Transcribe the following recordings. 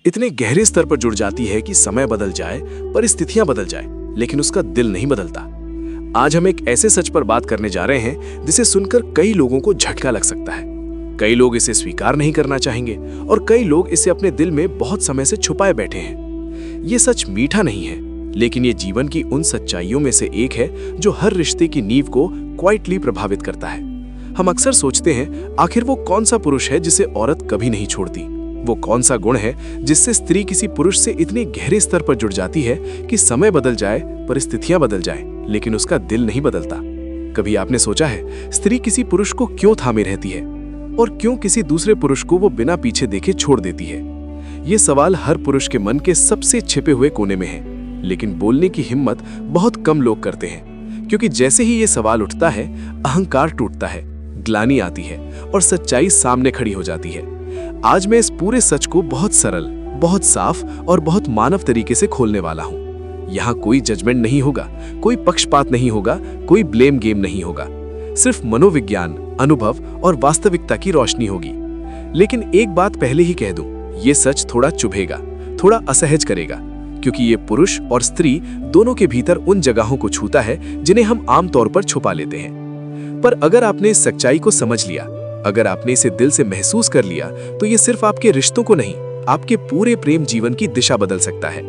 इतने गहरे स्तर पर जुड़ जाती है कि समय बदल जाए, परिस्थितियां बदल जाए, लेकिन उसका दिल नहीं बदलता। आज हम एक ऐसे सच पर बात करने जा रहे हैं जिसे सुनकर कई लोगों को झटका लग सकता है। कई लोग इसे स्वीकार नहीं करना चाहेंगे और कई लोग इसे अपने दिल में बहुत समय से छुपाए बैठे हैं। ये सच मीठा नहीं है, लेकिन ये जीवन की उन सच्चाइयों में से एक है जो हर रिश्ते की नींव को क्वाइटली प्रभावित करता है। हम अक्सर सोचते हैं, आखिर वो कौन सा पुरुष है जिसे औरत कभी नहीं छोड़ती? वो कौन सा गुण है जिससे स्त्री किसी पुरुष से इतने गहरे स्तर पर जुड़ जाती है कि समय बदल जाए, परिस्थितियां बदल जाए, लेकिन उसका दिल नहीं बदलता? कभी आपने सोचा है स्त्री किसी पुरुष को क्यों थामे रहती है और क्यों किसी दूसरे पुरुष को वो बिना पीछे देखे छोड़ देती है? ये सवाल हर पुरुष के मन के सबसे छिपे हुए कोने में है, लेकिन बोलने की हिम्मत बहुत कम लोग करते हैं, क्योंकि जैसे ही ये सवाल उठता है, अहंकार टूटता है, ग्लानि आती है और सच्चाई सामने खड़ी हो जाती है। आज मैं इस पूरे सच को बहुत सरल, बहुत साफ और बहुत मानव तरीके से खोलने वाला हूँ। यहाँ कोई जजमेंट नहीं होगा, कोई पक्षपात नहीं होगा, कोई ब्लेम गेम नहीं होगा। सिर्फ मनोविज्ञान, अनुभव और वास्तविकता की रोशनी होगी। लेकिन एक बात पहले ही कह दूं, ये सच थोड़ा चुभेगा, थोड़ा असहज करेगा, क्योंकि ये पुरुष और स्त्री दोनों के भीतर उन जगहों को छूता है जिन्हें हम आमतौर पर छुपा लेते हैं। पर अगर आपने इस सच्चाई को समझ लिया, अगर आपने इसे दिल से महसूस कर लिया, तो ये सिर्फ आपके रिश्तों को नहीं, आपके पूरे प्रेम जीवन की दिशा बदल सकता है।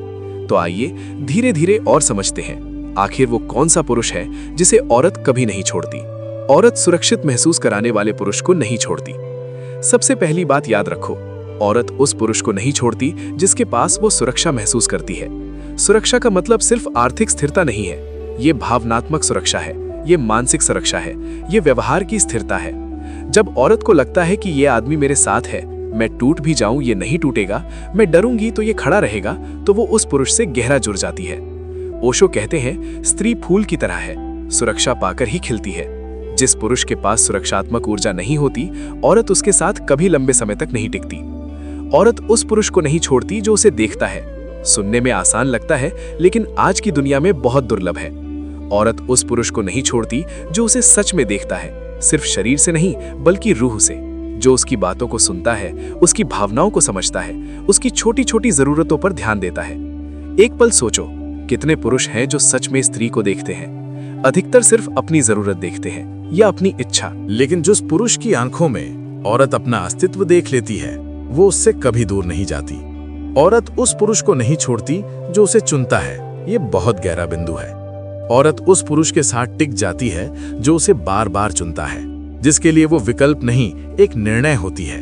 तो आइए धीरे धीरे और समझते हैं, आखिर वो कौन सा पुरुष है जिसे औरत कभी नहीं छोड़ती। औरत सुरक्षित महसूस कराने वाले पुरुष को नहीं छोड़ती। सबसे पहली बात याद रखो, औरत उस पुरुष को नहीं छोड़ती जिसके पास वो सुरक्षा महसूस करती है। सुरक्षा का मतलब सिर्फ आर्थिक स्थिरता नहीं है, ये भावनात्मक सुरक्षा है, ये मानसिक सुरक्षा है, ये व्यवहार की स्थिरता है। जब औरत को लगता है कि ये आदमी मेरे साथ है, मैं टूट भी जाऊं ये नहीं टूटेगा, मैं डरूंगी तो ये खड़ा रहेगा, तो वो उस पुरुष से गहरा जुड़ जाती है। ओशो कहते हैं, स्त्री फूल की तरह है, सुरक्षा पाकर ही खिलती है। जिस पुरुष के पास सुरक्षात्मक ऊर्जा नहीं होती, औरत उसके साथ कभी लंबे समय तक नहीं टिकती। औरत उस पुरुष को नहीं छोड़ती जो उसे देखता है। सुनने में आसान लगता है, लेकिन आज की दुनिया में बहुत दुर्लभ है। औरत उस पुरुष को नहीं छोड़ती जो उसे सच में देखता है, सिर्फ शरीर से नहीं बल्कि रूह से, जो उसकी बातों को सुनता है, उसकी भावनाओं को समझता है, उसकी छोटी छोटी जरूरतों पर ध्यान देता है। एक पल सोचो, कितने पुरुष हैं जो सच में स्त्री को देखते हैं? अधिकतर सिर्फ अपनी जरूरत देखते हैं या अपनी इच्छा। लेकिन जिस पुरुष की आंखों में औरत अपना अस्तित्व देख लेती है, वो उससे कभी दूर नहीं जाती। औरत उस पुरुष को नहीं छोड़ती जो उसे चुनता है। ये बहुत गहरा बिंदु है। औरत उस पुरुष के साथ टिक जाती है जो उसे बार बार चुनता है, जिसके लिए वो विकल्प नहीं, एक निर्णय होती है।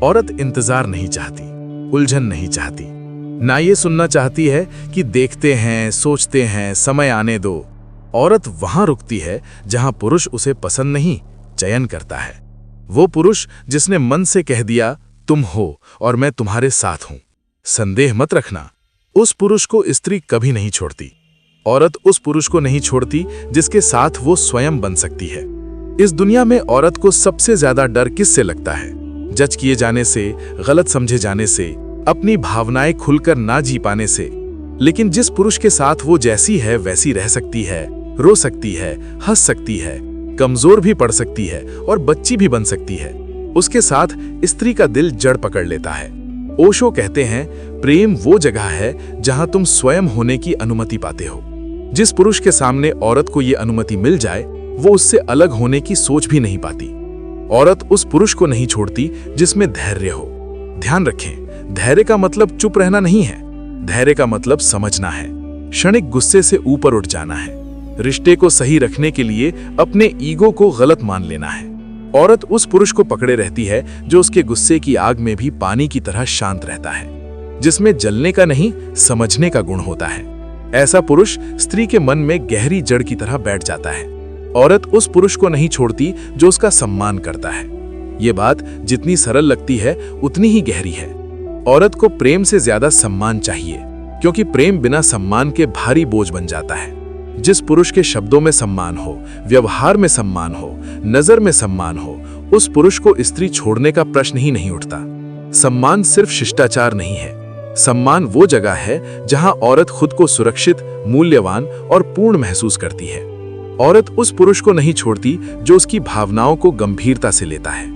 औरत इंतजार नहीं चाहती, उलझन नहीं चाहती, ना ये सुनना चाहती है कि देखते हैं, सोचते हैं, समय आने दो। औरत वहां रुकती है जहां पुरुष उसे पसंद नहीं, चयन करता है। वो पुरुष जिसने मन से कह दिया, तुम हो और मैं तुम्हारे साथ हूं, संदेह मत रखना, उस पुरुष को स्त्री कभी नहीं छोड़ती। औरत उस पुरुष को नहीं छोड़ती जिसके साथ वो स्वयं बन सकती है। इस दुनिया में औरत को सबसे ज्यादा डर किससे लगता है? जज किए जाने से, गलत समझे जाने से, अपनी भावनाएं खुलकर ना जी पाने से। लेकिन जिस पुरुष के साथ वो जैसी है वैसी रह सकती है, रो सकती है, हंस सकती है, कमजोर भी पड़ सकती है और बच्ची भी बन सकती है, उसके साथ स्त्री का दिल जड़ पकड़ लेता है। ओशो कहते हैं, प्रेम वो जगह है जहां तुम स्वयं होने की अनुमति पाते हो। जिस पुरुष के सामने औरत को ये अनुमति मिल जाए, वो उससे अलग होने की सोच भी नहीं पाती। औरत उस पुरुष को नहीं छोड़ती जिसमें धैर्य हो। ध्यान रखें, धैर्य का मतलब चुप रहना नहीं है, धैर्य का मतलब समझना है, क्षणिक गुस्से से ऊपर उठ जाना है, रिश्ते को सही रखने के लिए अपने ईगो को गलत मान लेना है। औरत उस पुरुष को पकड़े रहती है जो उसके गुस्से की आग में भी पानी की तरह शांत रहता है, जिसमें जलने का नहीं, समझने का गुण होता है। ऐसा पुरुष स्त्री के मन में गहरी जड़ की तरह बैठ जाता है। औरत उस पुरुष को नहीं छोड़ती जो उसका सम्मान करता है। ये बात जितनी सरल लगती है उतनी ही गहरी है। औरत को प्रेम से ज्यादा सम्मान चाहिए, क्योंकि प्रेम बिना सम्मान के भारी बोझ बन जाता है। जिस पुरुष के शब्दों में सम्मान हो, व्यवहार में सम्मान हो, नजर में सम्मान हो, उस पुरुष को स्त्री छोड़ने का प्रश्न ही नहीं उठता। सम्मान सिर्फ शिष्टाचार नहीं है, सम्मान वो जगह है जहां औरत खुद को सुरक्षित, मूल्यवान और पूर्ण महसूस करती है। औरत उस पुरुष को नहीं छोड़ती जो उसकी भावनाओं को गंभीरता से लेता है।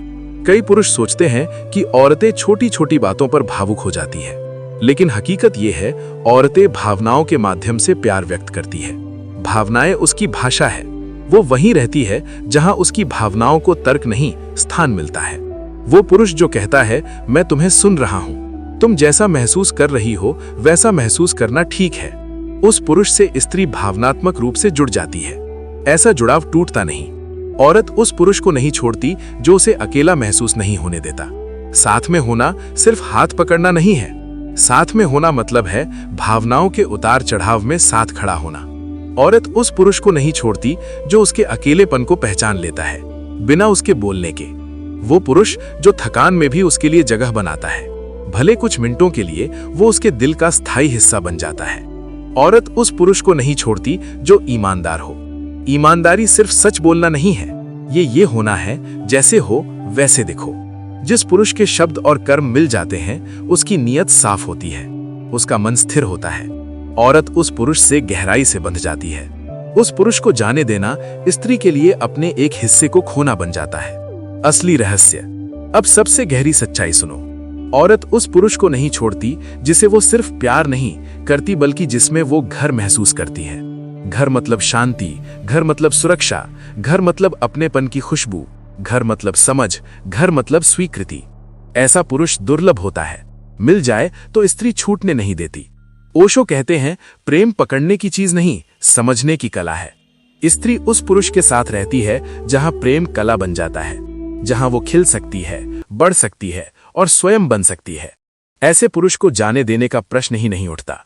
कई पुरुष सोचते हैं कि औरतें छोटी छोटी बातों पर भावुक हो जाती है, लेकिन हकीकत यह है, औरतें भावनाओं के माध्यम से प्यार व्यक्त करती है। भावनाएं उसकी भाषा है। वो वहीं रहती है जहां उसकी भावनाओं को तर्क नहीं, स्थान मिलता है। वो पुरुष जो कहता है, मैं तुम्हें सुन रहा हूं, तुम जैसा महसूस कर रही हो वैसा महसूस करना ठीक है, उस पुरुष से स्त्री भावनात्मक रूप से जुड़ जाती है। ऐसा जुड़ाव टूटता नहीं। औरत उस पुरुष को नहीं छोड़ती जो उसे अकेला महसूस नहीं होने देता। साथ में होना सिर्फ हाथ पकड़ना नहीं है। साथ में होना मतलब है भावनाओं के उतार चढ़ाव में साथ खड़ा होना। औरत उस पुरुष को नहीं छोड़ती जो उसके अकेलेपन को पहचान लेता है, बिना उसके बोलने के। वो पुरुष जो थकान में भी उसके लिए जगह बनाता है, भले कुछ मिनटों के लिए वो उसके दिल का स्थायी हिस्सा बन जाता है। औरत उस पुरुष को नहीं छोड़ती जो ईमानदार हो। ईमानदारी सिर्फ सच बोलना नहीं है, ये होना है जैसे हो वैसे दिखो। जिस पुरुष के शब्द और कर्म मिल जाते हैं, उसकी नीयत साफ होती है, उसका मन स्थिर होता है। औरत उस पुरुष से गहराई से बंध जाती है। उस पुरुष को जाने देना स्त्री के लिए अपने एक हिस्से को खोना बन जाता है। असली रहस्य। अब सबसे गहरी सच्चाई सुनो। औरत उस पुरुष को नहीं छोड़ती जिसे वो सिर्फ प्यार नहीं करती, बल्कि जिसमें वो घर महसूस करती है। घर मतलब शांति, घर मतलब सुरक्षा, घर मतलब अपनेपन की खुशबू, घर मतलब समझ, घर मतलब स्वीकृति। ऐसा पुरुष दुर्लभ होता है। मिल जाए तो स्त्री छूटने नहीं देती। ओशो कहते हैं, प्रेम पकड़ने की चीज नहीं, समझने की कला है। स्त्री उस पुरुष के साथ रहती है जहां प्रेम कला बन जाता है, जहां वो खिल सकती है, बढ़ सकती है और स्वयं बन सकती है। ऐसे पुरुष को जाने देने का प्रश्न ही नहीं उठता।